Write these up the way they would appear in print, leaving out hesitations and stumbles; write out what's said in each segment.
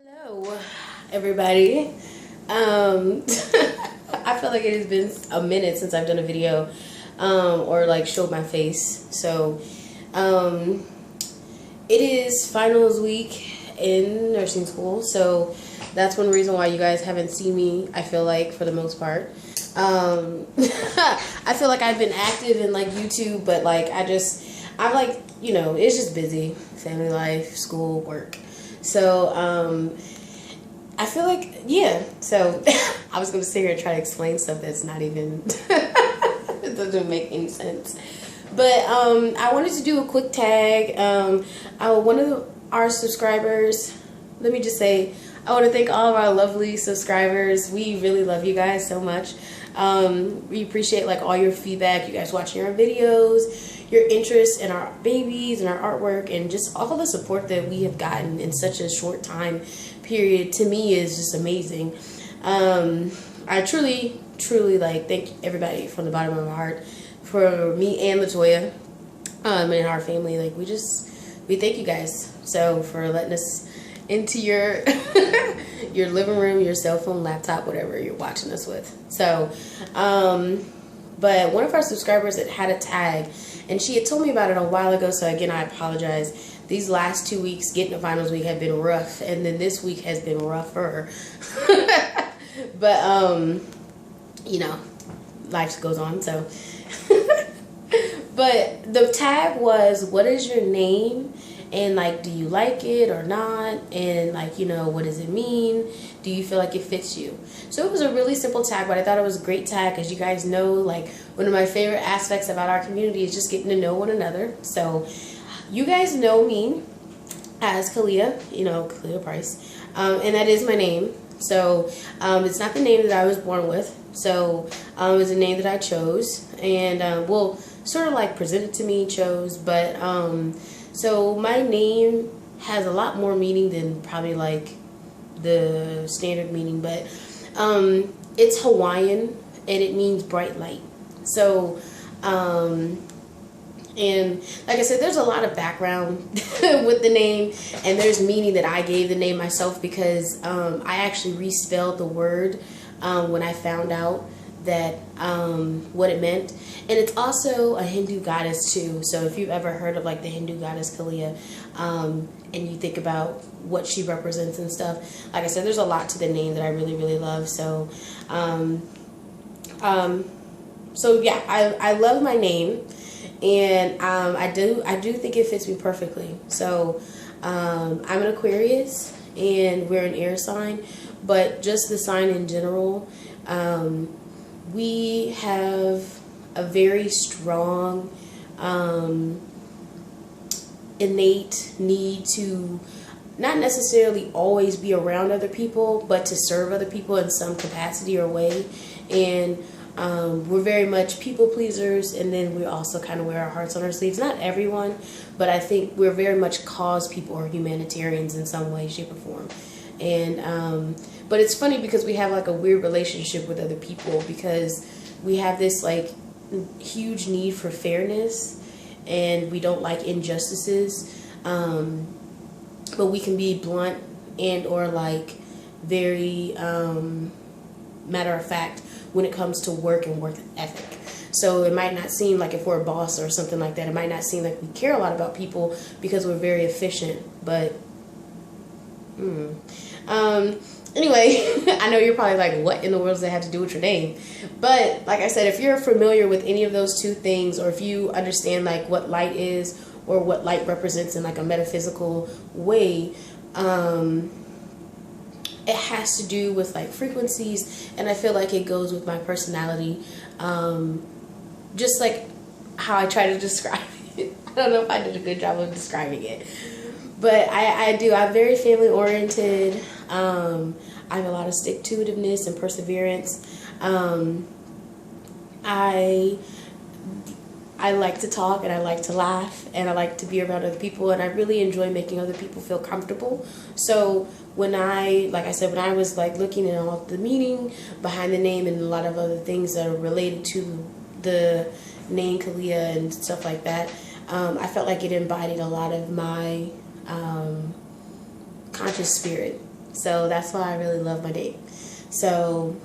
Hello, everybody. I feel like it has been a minute since I've done a video or like showed my face. So it is finals week in nursing school. So that's one reason why you guys haven't seen me, I feel like, for the most part. I feel like I've been active in like YouTube, but like I'm like, you know, it's just busy. Family life, school, work. So, I feel like, yeah. So, I was going to sit here and try to explain stuff that's not even, it doesn't make any sense. But, I wanted to do a quick tag. One of our subscribers, let me just say, I want to thank all of our lovely subscribers. We really love you guys so much. We appreciate like all your feedback, you guys watching our videos, your interest in our babies and our artwork, and just all the support that we have gotten in such a short time period. To me is just amazing. I truly like thank everybody from the bottom of my heart for me and Latoya and our family. Like we thank you guys so for letting us into your your living room, your cell phone, laptop, whatever you're watching us with. So but one of our subscribers that had a tag, and she had told me about it a while ago, so again I apologize. These last 2 weeks getting to finals week have been rough, and then this week has been rougher. But you know, life goes on. So but the tag was, what is your name, and like, do you like it or not, and like, you know, what does it mean, do you feel like it fits you? So it was a really simple tag, but I thought it was a great tag. As you guys know, like, one of my favorite aspects about our community is just getting to know one another. So you guys know me as Kalia, you know, Kalia Price, and that is my name. So it's not the name that I was born with, so it's a name that I chose, and well, sort of like presented to me, chose, but so my name has a lot more meaning than probably like the standard meaning, but it's Hawaiian and it means bright light. So and like I said, there's a lot of background with the name, and there's meaning that I gave the name myself, because I actually respelled the word when I found out that what it meant. And it's also a Hindu goddess too. So if you've ever heard of like the Hindu goddess Kalia, and you think about what she represents and stuff, like I said, there's a lot to the name that I really love. So so yeah, I love my name, and I do think it fits me perfectly. So I'm an Aquarius, and we're an air sign, but just the sign in general, we have a very strong innate need to not necessarily always be around other people, but to serve other people in some capacity or way. And we're very much people pleasers, and then we also kind of wear our hearts on our sleeves. Not everyone, but I think we're very much cause people or humanitarians in some way, shape, or form. And but it's funny because we have like a weird relationship with other people, because we have this like huge need for fairness, and we don't like injustices, but we can be blunt and or like very matter of fact when it comes to work and work ethic. So it might not seem like, if we're a boss or something like that, it might not seem like we care a lot about people because we're very efficient, but anyway, I know you're probably like, what in the world does that have to do with your name? But like I said, if you're familiar with any of those two things, or if you understand like what light is or what light represents in like a metaphysical way, it has to do with like frequencies, and I feel like it goes with my personality, just like how I try to describe it. I don't know if I did a good job of describing it, but I do. I'm very family oriented. I have a lot of stick-to-itiveness and perseverance. I like to talk, and I like to laugh, and I like to be around other people, and I really enjoy making other people feel comfortable. So when like I said, when I was like looking at all the meaning behind the name and a lot of other things that are related to the name Kalia and stuff like that, I felt like it embodied a lot of my conscious spirit. So that's why I really love my date. So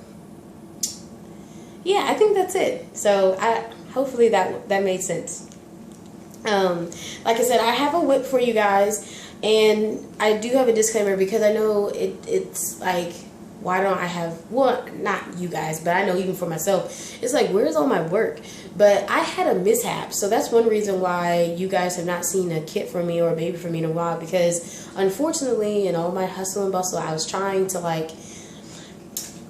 yeah, I think that's it. So hopefully that made sense. Like I said, I have a WIP for you guys, and I do have a disclaimer because I know it's like, why don't I have, well, not you guys, but I know even for myself, it's like, where's all my work? But I had a mishap, so that's one reason why you guys have not seen a kit from me or a baby from me in a while, because unfortunately, in all my hustle and bustle, I was trying to like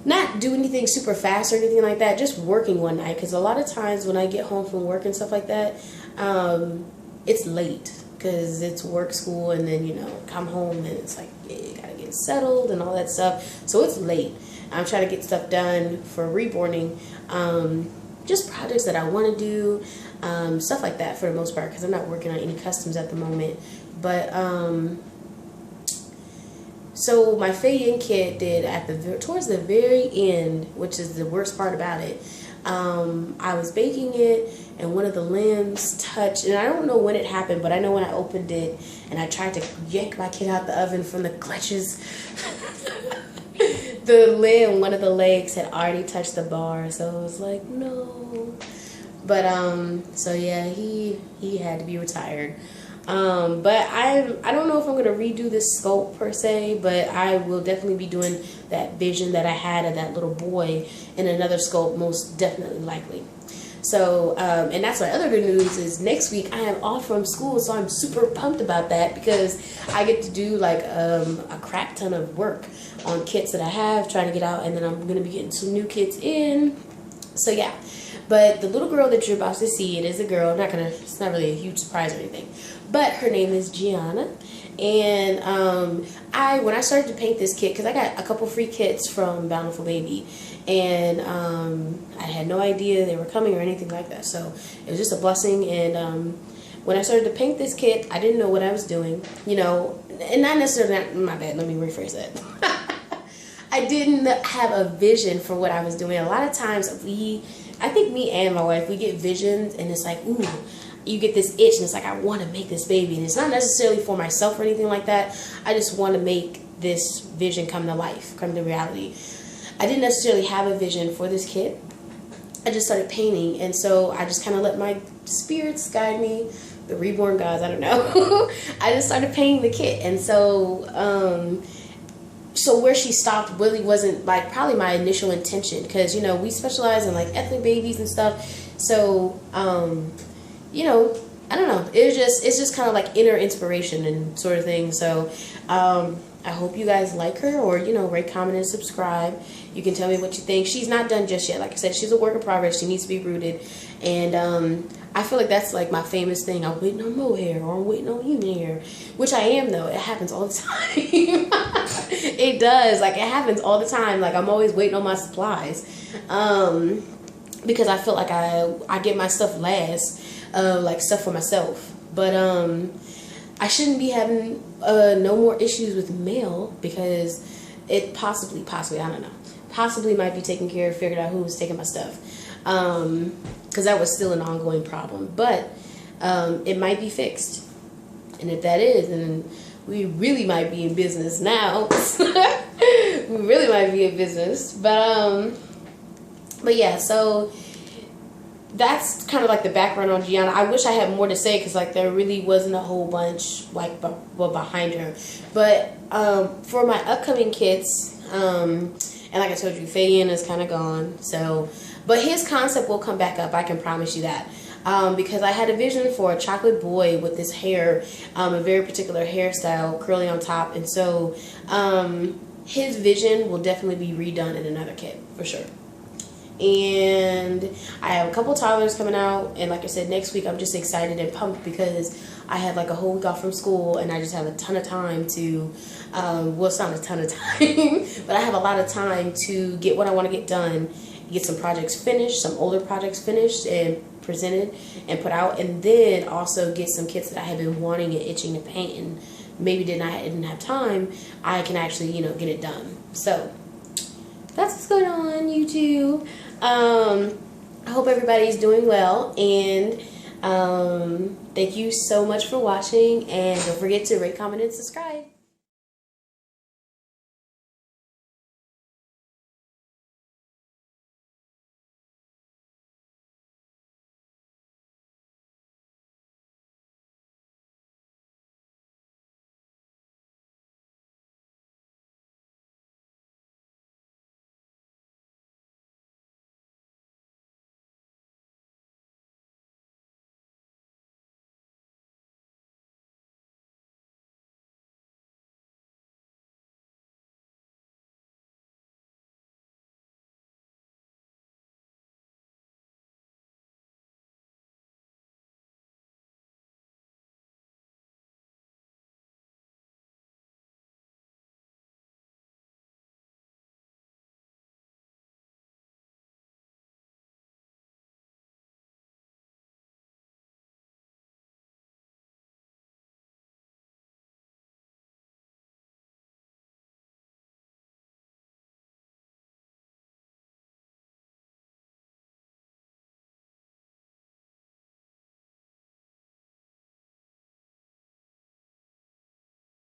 not do anything super fast or anything like that, just working one night, because a lot of times when I get home from work and stuff like that, it's late because it's work, school, and then, you know, come home and it's like, yeah, you gotta get settled and all that stuff, so it's late. I'm trying to get stuff done for reborning, just projects that I want to do, stuff like that for the most part, because I'm not working on any customs at the moment. But so my fade-in kit did towards the very end, which is the worst part about it. I was baking it, and one of the limbs touched, and I don't know when it happened, but I know when I opened it and I tried to yank my kit out the oven from the clutches, the limb, one of the legs had already touched the bar, so I was like, no. But so yeah, he had to be retired. But I don't know if I'm gonna redo this sculpt per se, but I will definitely be doing that vision that I had of that little boy in another sculpt, most definitely likely. So, and that's my other good news is next week I am off from school, so I'm super pumped about that because I get to do like a crap ton of work on kits that I have, trying to get out, and then I'm going to be getting some new kits in. So yeah, but the little girl that you're about to see, it is a girl. It's not really a huge surprise or anything, but her name is Gianna. And when I started to paint this kit, because I got a couple free kits from Bountiful Baby, and I had no idea they were coming or anything like that, so it was just a blessing. And when I started to paint this kit, I didn't know what I was doing, you know, and not necessarily, my bad, let me rephrase that. I didn't have a vision for what I was doing. A lot of times I think me and my wife, we get visions, and it's like, ooh, you get this itch, and it's like, I want to make this baby. And it's not necessarily for myself or anything like that. I just want to make this vision come to life, come to reality. I didn't necessarily have a vision for this kit. I just started painting, and so I just kind of let my spirits guide me, the reborn gods, I don't know. I just started painting the kit, and so so where she stopped really wasn't like probably my initial intention, because, you know, we specialize in like ethnic babies and stuff, so you know, I don't know, it's just kind of like inner inspiration and sort of thing. So I hope you guys like her, or, you know, rate, comment, and subscribe. You can tell me what you think. She's not done just yet. Like I said, she's a work in progress. She needs to be rooted. And I feel like that's like my famous thing. I'm waiting on mohair, or I'm waiting on human hair. Which I am, though. It happens all the time. It does. Like, it happens all the time. Like, I'm always waiting on my supplies. Because I feel like I get my stuff last. Like, stuff for myself. But I shouldn't be having no more issues with mail, because it possibly, I don't know, possibly might be taken care of, figured out who was taking my stuff, because that was still an ongoing problem, but it might be fixed, and if that is, then we really might be in business now. We really might be in business, but yeah, so that's kind of like the background on Gianna. I wish I had more to say, because like there really wasn't a whole bunch like behind her. But for my upcoming kits, and like I told you, Fayin is kind of gone. So, but his concept will come back up. I can promise you that. Because I had a vision for a chocolate boy with this hair, a very particular hairstyle, curly on top, and so his vision will definitely be redone in another kit for sure. And I have a couple toddlers coming out, and like I said, next week I'm just excited and pumped because I have like a whole week off from school, and I just have a ton of time to well, it's not a ton of time, but I have a lot of time to get what I want to get done, get some projects finished, some older projects finished and presented and put out, and then also get some kits that I have been wanting and itching to paint, and maybe didn't have time. I can actually, you know, get it done. So that's what's going on, YouTube. I hope everybody's doing well, and thank you so much for watching, and don't forget to rate, comment, and subscribe.